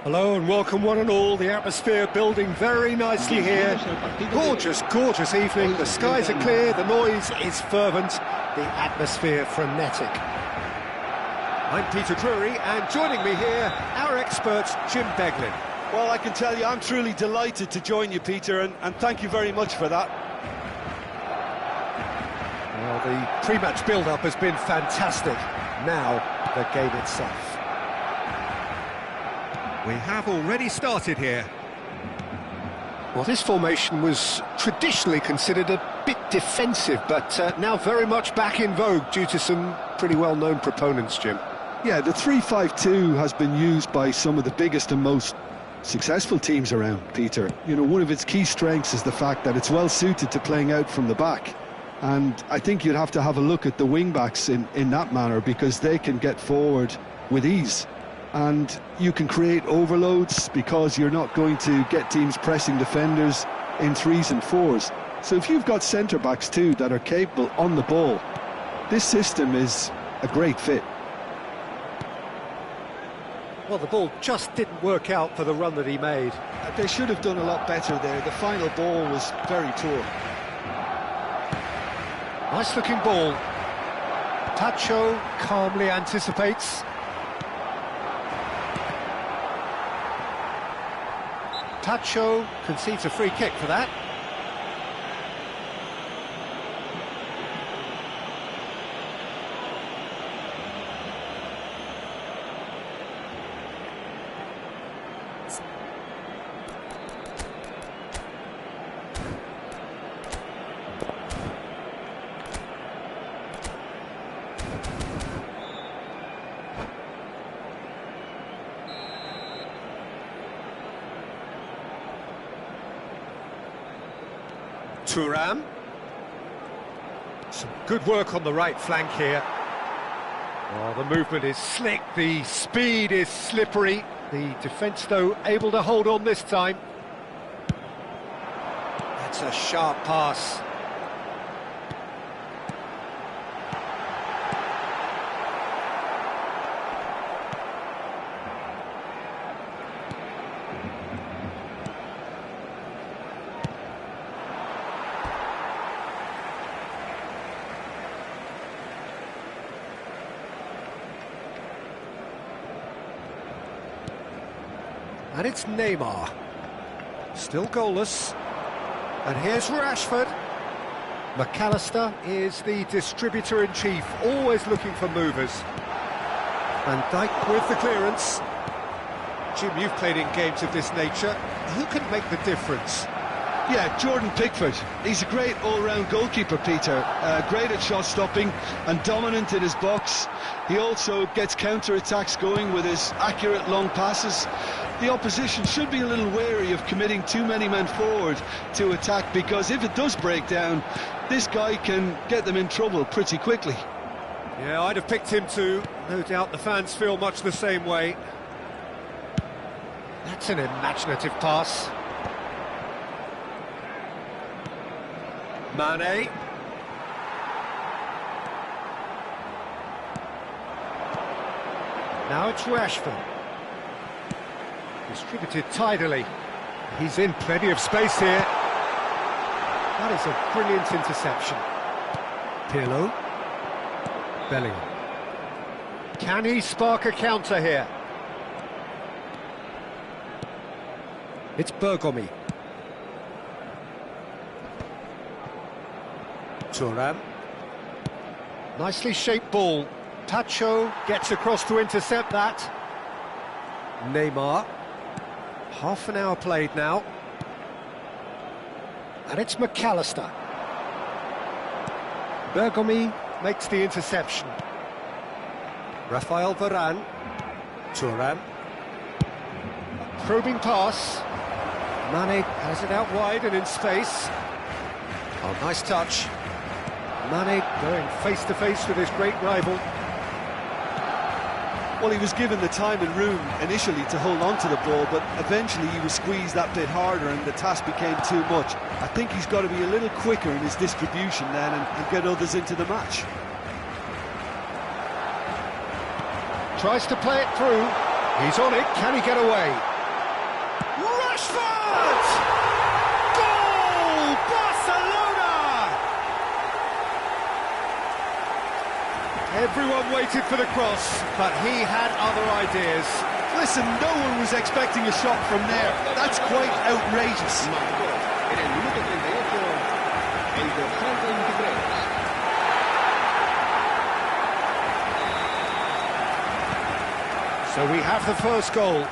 Hello and welcome one and all. The atmosphere building very nicely here. Gorgeous, gorgeous evening. The skies are clear, the noise is fervent, the atmosphere frenetic. I'm Peter Drury, and joining me here, our expert, Jim Beglin. Well, I can tell you, I'm truly delighted to join you, Peter, and thank you very much for that. Well, the pre-match build-up has been fantastic. Now, the game itself. We have already started here. Well, this formation was traditionally considered a bit defensive, but now very much back in vogue due to some pretty well-known proponents, Jim. Yeah, the 3-5-2 has been used by some of the biggest and most successful teams around, Peter. You know, one of its key strengths is the fact that it's well suited to playing out from the back. And I think you'd have to have a look at the wing-backs in that manner, because they can get forward with ease. And you can create overloads because you're not going to get teams pressing defenders in 3s and 4s. So if you've got centre-backs too that are capable on the ball, this system is a great fit. Well, the ball just didn't work out for the run that he made. They should have done a lot better there. The final ball was very poor. Nice-looking ball. Tacho calmly anticipates. Tacho concedes a free kick for that. Thuram. Some good work on the right flank here. Oh, the movement is slick, the speed is slippery. The defence, though, able to hold on this time. That's a sharp pass. And it's Neymar, still goalless, and here's Rashford. McAllister is the distributor-in-chief, always looking for movers. Van Dijk with the clearance. Jim, you've played in games of this nature. Who can make the difference? Yeah, Jordan Pickford. He's a great all-round goalkeeper, Peter. Great at shot-stopping and dominant in his box. He also gets counter-attacks going with his accurate long passes. The opposition should be a little wary of committing too many men forward to attack, because if it does break down, this guy can get them in trouble pretty quickly. Yeah, I'd have picked him too. No doubt the fans feel much the same way. That's an imaginative pass. Mane. Now it's Rashford. Distributed tidily. He's in plenty of space here. That is a brilliant interception. Pirlo. Bellingham. Can he spark a counter here? It's Bergomi. Thuram. Nicely shaped ball. Tacho gets across to intercept that. Neymar. Half an hour played now. And it's McAllister. Bergomi makes the interception. Rafael Varane. Thuram. Probing pass. Mane has it out wide and in space. Oh, nice touch. Mane going face-to-face with his great rival. Well, he was given the time and room initially to hold on to the ball, but eventually he was squeezed that bit harder and the task became too much. I think he's got to be a little quicker in his distribution then and get others into the match. Tries to play it through. He's on it. Can he get away? Rashford! Goal! Barcelona! Everyone waited for the cross, but he had other ideas. Listen, no one was expecting a shot from there. That's quite outrageous. En el minuto 38, el dorsal 23. So we have the first goal.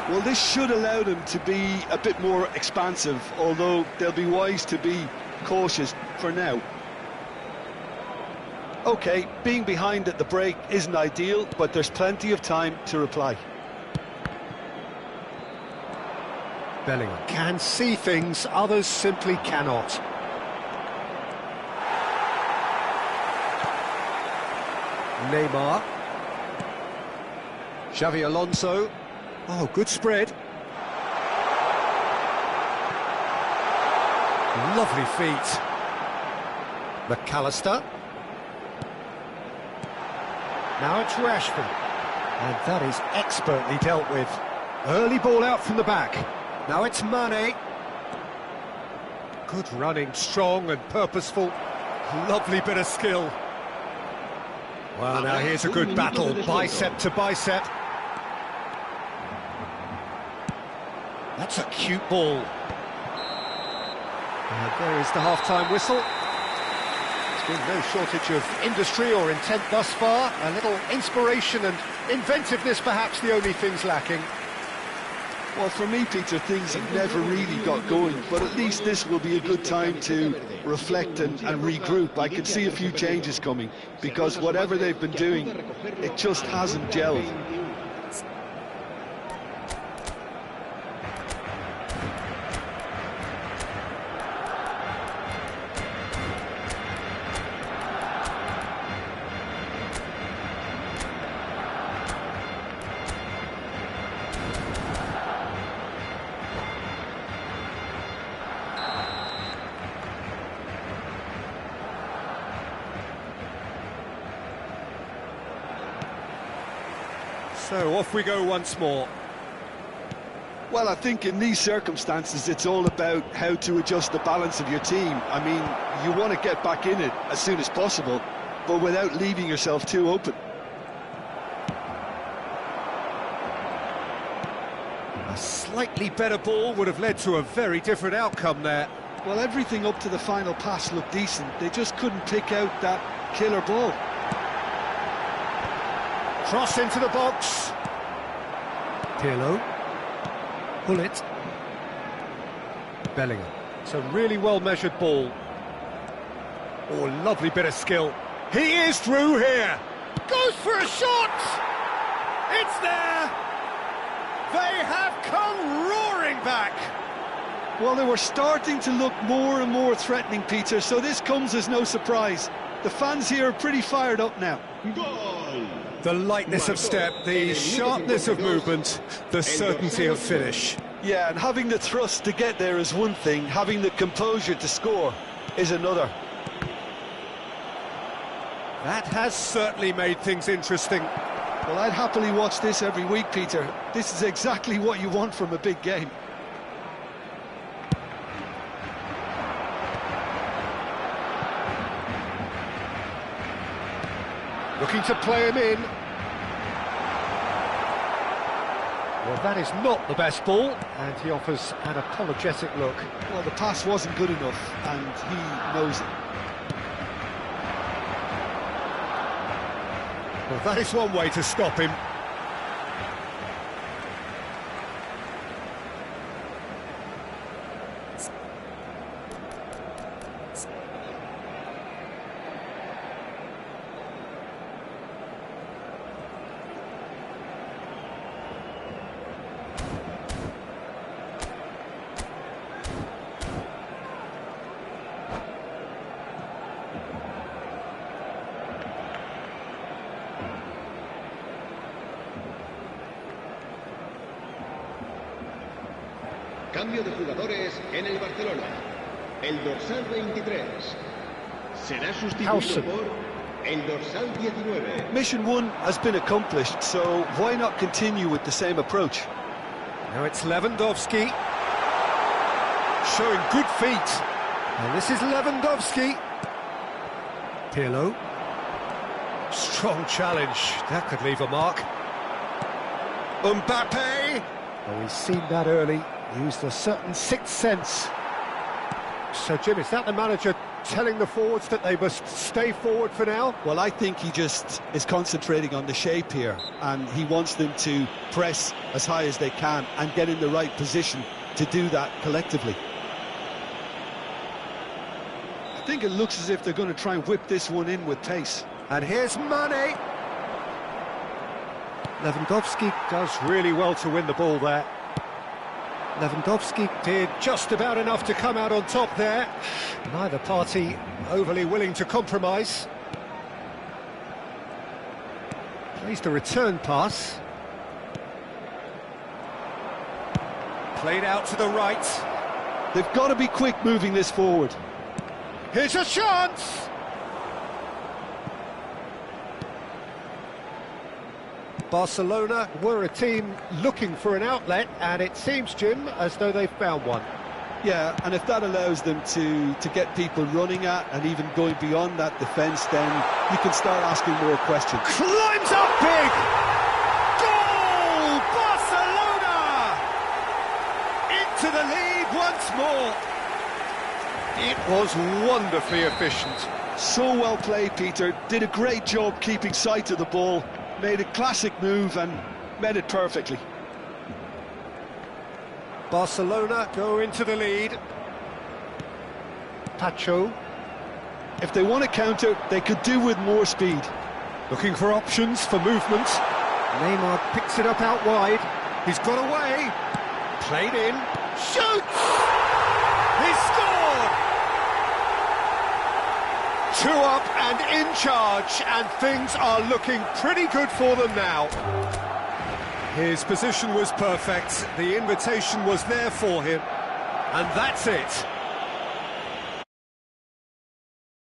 Well, this should allow them to be a bit more expansive, although they'll be wise to be cautious for now. OK, being behind at the break isn't ideal, but there's plenty of time to reply. Bellingham can see things others simply cannot. Neymar. Xavi Alonso. Oh, good spread. Lovely feet. McAllister. Now it's Rashford. And that is expertly dealt with. Early ball out from the back. Now it's Mane. Good running, strong and purposeful. Lovely bit of skill. Well, now here's a good battle, bicep to bicep. That's a cute ball. And there is the half-time whistle. There's been no shortage of industry or intent thus far. A little inspiration and inventiveness, perhaps the only things lacking. Well, for me, Peter, things have never really got going, but at least this will be a good time to reflect and regroup. I can see a few changes coming, because whatever they've been doing, it just hasn't gelled. So off we go once more. Well, I think in these circumstances, it's all about how to adjust the balance of your team. I mean, you want to get back in it as soon as possible, but without leaving yourself too open. A slightly better ball would have led to a very different outcome there. Well, everything up to the final pass looked decent. They just couldn't pick out that killer ball. Cross into the box. Pirlo. Bullet. Bellingham. It's a really well-measured ball. Oh, lovely bit of skill. He is through here. Goes for a shot. It's there. They have come roaring back. Well, they were starting to look more and more threatening, Peter, so this comes as no surprise. The fans here are pretty fired up now. The lightness of step, the sharpness of movement, the certainty of finish. Yeah, and having the thrust to get there is one thing, having the composure to score is another. That has certainly made things interesting. Well, I'd happily watch this every week, Peter. This is exactly what you want from a big game. Looking to play him in. Well, that is not the best ball, and he offers an apologetic look. Well, the pass wasn't good enough, and he knows it. Well, that is one way to stop him. Cambio de jugadores en el Barcelona. El dorsal 23 será sustituido por el dorsal 19. Mission 1 has been accomplished, so why not continue with the same approach? Now it's Lewandowski. showing good feet. And this is Lewandowski. Pirlo. Strong challenge. That could leave a mark. Mbappe. Oh, he's seen that early. Used a certain sixth sense. So, Jim, is that the manager telling the forwards that they must stay forward for now? Well, I think he just is concentrating on the shape here, and he wants them to press as high as they can and get in the right position to do that collectively. I think it looks as if they're going to try and whip this one in with pace. And here's Mane. Lewandowski does really well to win the ball there. Lewandowski did just about enough to come out on top there. Neither party overly willing to compromise. Plays the return pass. Played out to the right. They've got to be quick moving this forward. Here's a chance! Barcelona were a team looking for an outlet, and it seems, Jim, as though they've found one. Yeah, and if that allows them to get people running at and even going beyond that defence, then you can start asking more questions. Climbs up big! Goal! Barcelona! Into the lead once more. It was wonderfully efficient. So well played, Peter. Did a great job keeping sight of the ball. Made a classic move and met it perfectly. Barcelona go into the lead. Pacho. If they want to counter, they could do with more speed. Looking for options for movement. Neymar picks it up out wide. He's got away. Played in. Shoots! He scored! 2 up and in charge, and things are looking pretty good for them now. His position was perfect, the invitation was there for him, and that's it.